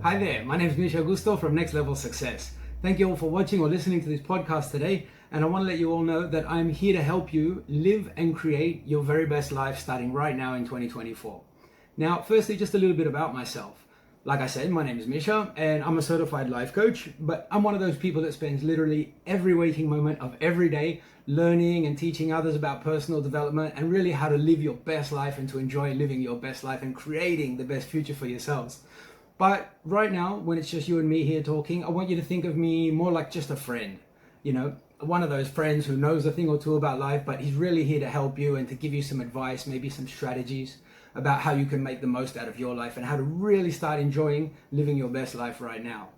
Hi there, my name is Misha Gusto from Next Level Success. Thank you all for watching or listening to this podcast today, and I want to let you all know that I'm here to help you live and create your very best life starting right now in 2024. Now, firstly, just a little bit about myself. Like I said, my name is Misha and I'm a certified life coach, but I'm one of those people that spends literally every waking moment of every day learning and teaching others about personal development and really how to live your best life and to enjoy living your best life and creating the best future for yourselves. But right now, when it's just you and me here talking, I want you to think of me more like just a friend. You know, one of those friends who knows a thing or two about life, but he's really here to help you and to give you some advice, maybe some strategies about how you can make the most out of your life and how to really start enjoying living your best life right now.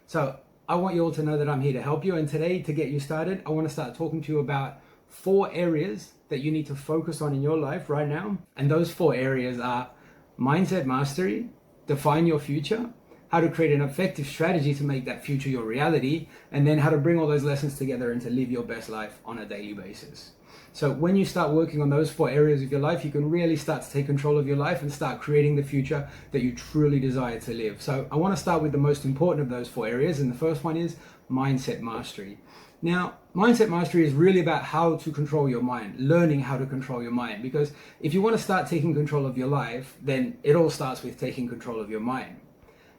So I want you all to know that I'm here to help you. And today, to get you started, I want to start talking to you about 4 areas that you need to focus on in your life right now. And those 4 areas are mindset mastery, define your future, how to create an effective strategy to make that future your reality, and then how to bring all those lessons together and to live your best life on a daily basis. So when you start working on those 4 areas of your life, you can really start to take control of your life and start creating the future that you truly desire to live. So I want to start with the most important of those 4 areas, and the first one is mindset mastery. Now, mindset mastery is really about how to control your mind, learning how to control your mind, because if you want to start taking control of your life, then it all starts with taking control of your mind.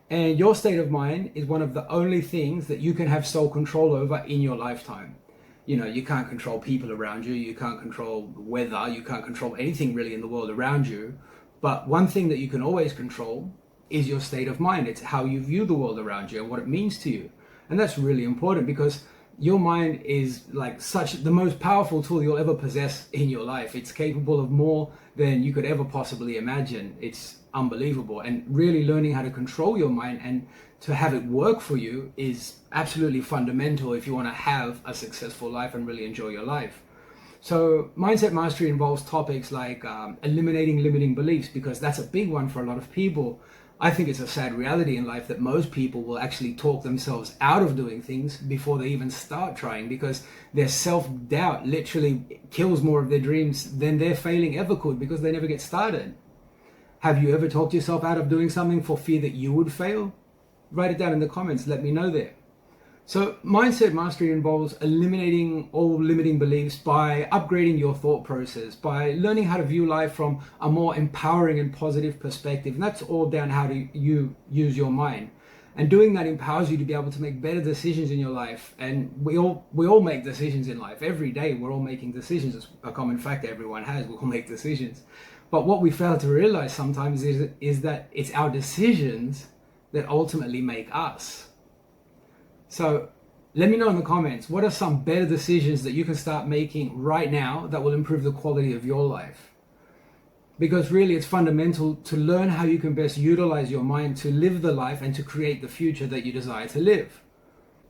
And your state of mind is one of the only things that you can have sole control over in your lifetime. You know, you can't control people around you, you can't control weather, you can't control anything really in the world around you. But one thing that you can always control is your state of mind. It's how you view the world around you and what it means to you. And that's really important because your mind is like the most powerful tool you'll ever possess in your life. It's capable of more than you could ever possibly imagine. It's unbelievable. And really learning how to control your mind and to have it work for you is absolutely fundamental if you want to have a successful life and really enjoy your life. So mindset mastery involves topics like eliminating limiting beliefs, because that's a big one for a lot of people. I think it's a sad reality in life that most people will actually talk themselves out of doing things before they even start trying, because their self-doubt literally kills more of their dreams than their failing ever could, because they never get started. Have you ever talked yourself out of doing something for fear that you would fail? Write it down in the comments, let me know there. So mindset mastery involves eliminating all limiting beliefs by upgrading your thought process, by learning how to view life from a more empowering and positive perspective. And that's all down how you use your mind. And doing that empowers you to be able to make better decisions in your life. And we all make decisions in life. Every day we're all making decisions. It's a common fact everyone has. We all make decisions. But what we fail to realize sometimes is that it's our decisions that ultimately make us. So let me know in the comments, what are some better decisions that you can start making right now that will improve the quality of your life? Because really it's fundamental to learn how you can best utilize your mind to live the life and to create the future that you desire to live.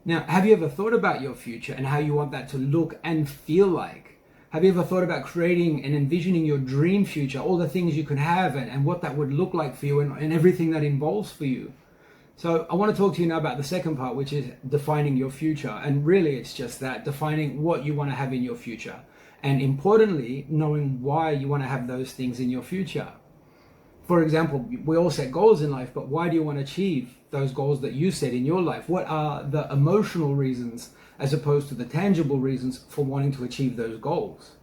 Now, have you ever thought about your future and how you want that to look and feel like? Have you ever thought about creating and envisioning your dream future, all the things you can have and what that would look like for you and everything that involves for you? So I want to talk to you now about the second part, which is defining your future. And really it's just that, defining what you want to have in your future. And importantly, knowing why you want to have those things in your future. For example, we all set goals in life, but why do you want to achieve those goals that you set in your life? What are the emotional reasons as opposed to the tangible reasons for wanting to achieve those goals?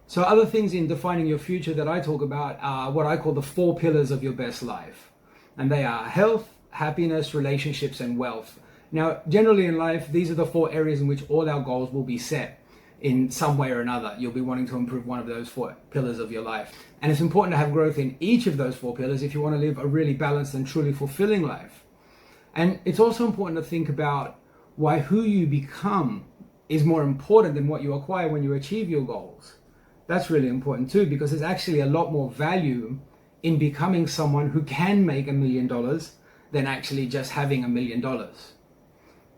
So other things in defining your future that I talk about are what I call the 4 pillars of your best life. And they are health, happiness, relationships, and wealth. Now, generally in life, these are the 4 areas in which all our goals will be set in some way or another. You'll be wanting to improve one of those 4 pillars of your life. And it's important to have growth in each of those 4 pillars if you want to live a really balanced and truly fulfilling life. And it's also important to think about why who you become is more important than what you acquire when you achieve your goals. That's really important too, because there's actually a lot more value in becoming someone who can make $1 million than actually just having $1 million.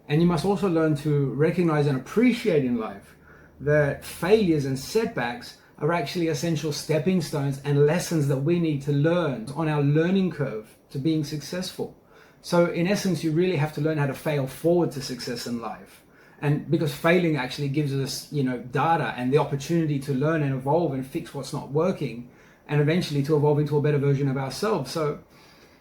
And you must also learn to recognize and appreciate in life that failures and setbacks are actually essential stepping stones and lessons that we need to learn on our learning curve to being successful. So in essence, you really have to learn how to fail forward to success in life. And because failing actually gives us, data and the opportunity to learn and evolve and fix what's not working, and eventually to evolve into a better version of ourselves. So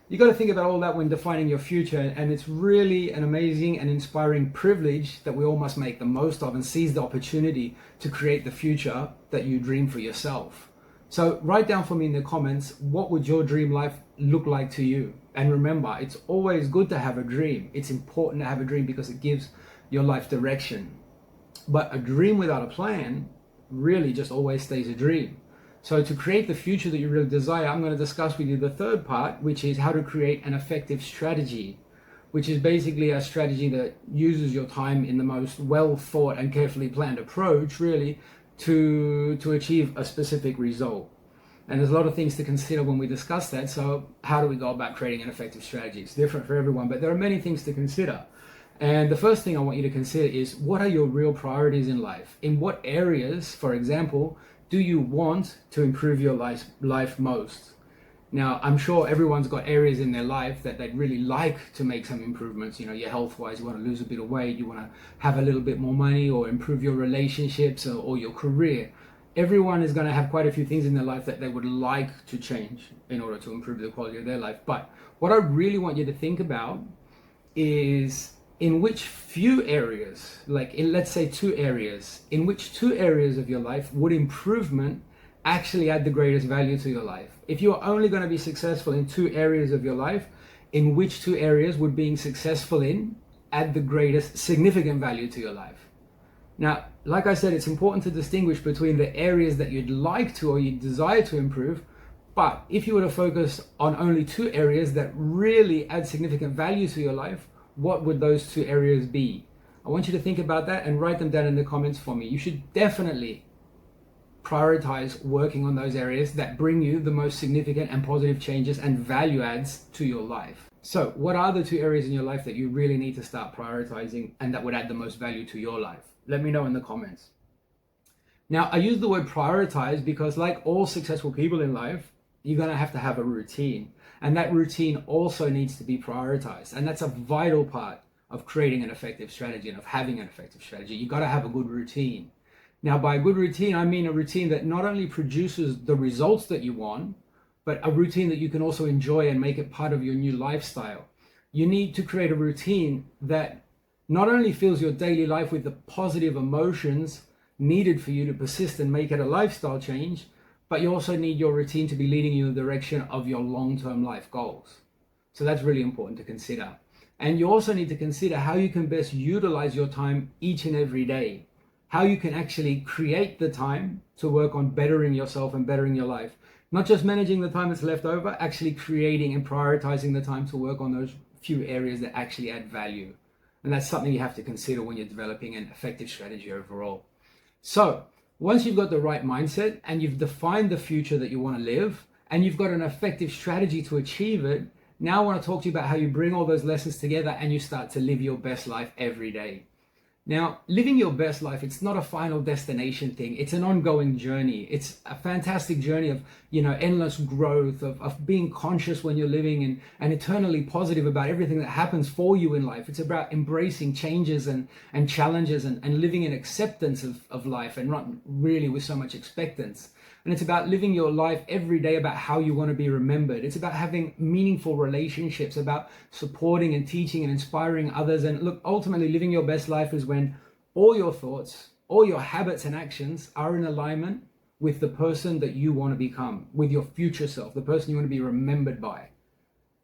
You got to think about all that when defining your future, and it's really an amazing and inspiring privilege that we all must make the most of and seize the opportunity to create the future that you dream for yourself. So write down for me in the comments, what would your dream life look like to you? And remember, it's always good to have a dream. It's important to have a dream because it gives your life direction. But a dream without a plan really just always stays a dream. So to create the future that you really desire, I'm going to discuss with you the third part, which is how to create an effective strategy, which is basically a strategy that uses your time in the most well thought and carefully planned approach, really, to achieve a specific result. And there's a lot of things to consider when we discuss that. So how do we go about creating an effective strategy? It's different for everyone, but there are many things to consider. And the first thing I want you to consider is, what are your real priorities in life? In what areas, for example, do you want to improve your life most? Now, I'm sure everyone's got areas in their life that they'd really like to make some improvements. You know, your health-wise, you want to lose a bit of weight, you want to have a little bit more money, or improve your relationships or your career. Everyone is going to have quite a few things in their life that they would like to change in order to improve the quality of their life. But what I really want you to think about is, in which few areas, like in, let's say, 2 areas, in which 2 areas of your life would improvement actually add the greatest value to your life? If you're only going to be successful in 2 areas of your life, in which 2 areas would being successful in add the greatest significant value to your life? Now, like I said, it's important to distinguish between the areas that you'd like to or you desire to improve. But if you were to focus on only 2 areas that really add significant value to your life, what would those 2 areas be? I want you to think about that and write them down in the comments for me. You should definitely prioritize working on those areas that bring you the most significant and positive changes and value adds to your life. So what are the 2 areas in your life that you really need to start prioritizing and that would add the most value to your life? Let me know in the comments. Now, I use the word prioritize because, like all successful people in life, you're going to have a routine. And that routine also needs to be prioritized. And that's a vital part of creating an effective strategy and of having an effective strategy. You've got to have a good routine. Now, by a good routine, I mean a routine that not only produces the results that you want, but a routine that you can also enjoy and make it part of your new lifestyle. You need to create a routine that not only fills your daily life with the positive emotions needed for you to persist and make it a lifestyle change, but you also need your routine to be leading you in the direction of your long-term life goals. So that's really important to consider. And you also need to consider how you can best utilize your time each and every day, how you can actually create the time to work on bettering yourself and bettering your life. Not just managing the time that's left over, actually creating and prioritizing the time to work on those few areas that actually add value. And that's something you have to consider when you're developing an effective strategy overall. So once you've got the right mindset and you've defined the future that you want to live and you've got an effective strategy to achieve it, now I want to talk to you about how you bring all those lessons together and you start to live your best life every day. Now, living your best life, it's not a final destination thing. It's an ongoing journey. It's a fantastic journey of, endless growth, of being conscious when you're living and eternally positive about everything that happens for you in life. It's about embracing changes and challenges and living in acceptance of life and not really with so much expectance. And it's about living your life every day about how you want to be remembered. It's about having meaningful relationships, about supporting and teaching and inspiring others. And look, ultimately living your best life is when all your thoughts, all your habits and actions are in alignment with the person that you want to become, with your future self, the person you want to be remembered by.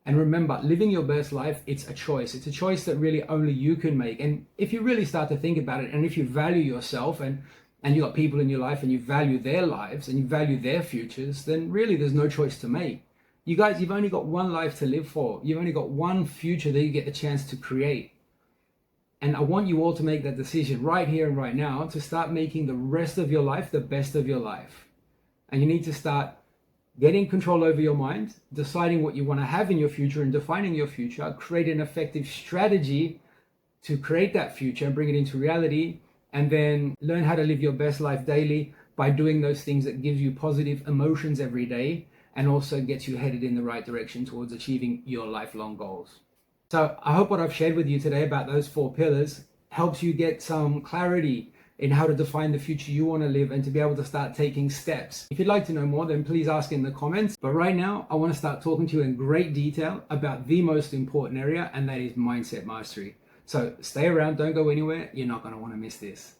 And remember, living your best life, it's a choice. It's a choice that really only you can make. And if you really start to think about it, and if you value yourself and you got people in your life and you value their lives and you value their futures, then really there's no choice to make. You guys, you've only got one life to live for. You've only got one future that you get the chance to create. And I want you all to make that decision right here and right now to start making the rest of your life the best of your life. And you need to start getting control over your mind, deciding what you want to have in your future and defining your future, create an effective strategy to create that future and bring it into reality, and then learn how to live your best life daily by doing those things that gives you positive emotions every day and also gets you headed in the right direction towards achieving your lifelong goals. So I hope what I've shared with you today about those 4 pillars helps you get some clarity in how to define the future you want to live and to be able to start taking steps. If you'd like to know more, then please ask in the comments. But right now, I want to start talking to you in great detail about the most important area, and that is mindset mastery. So stay around, don't go anywhere. You're not going to want to miss this.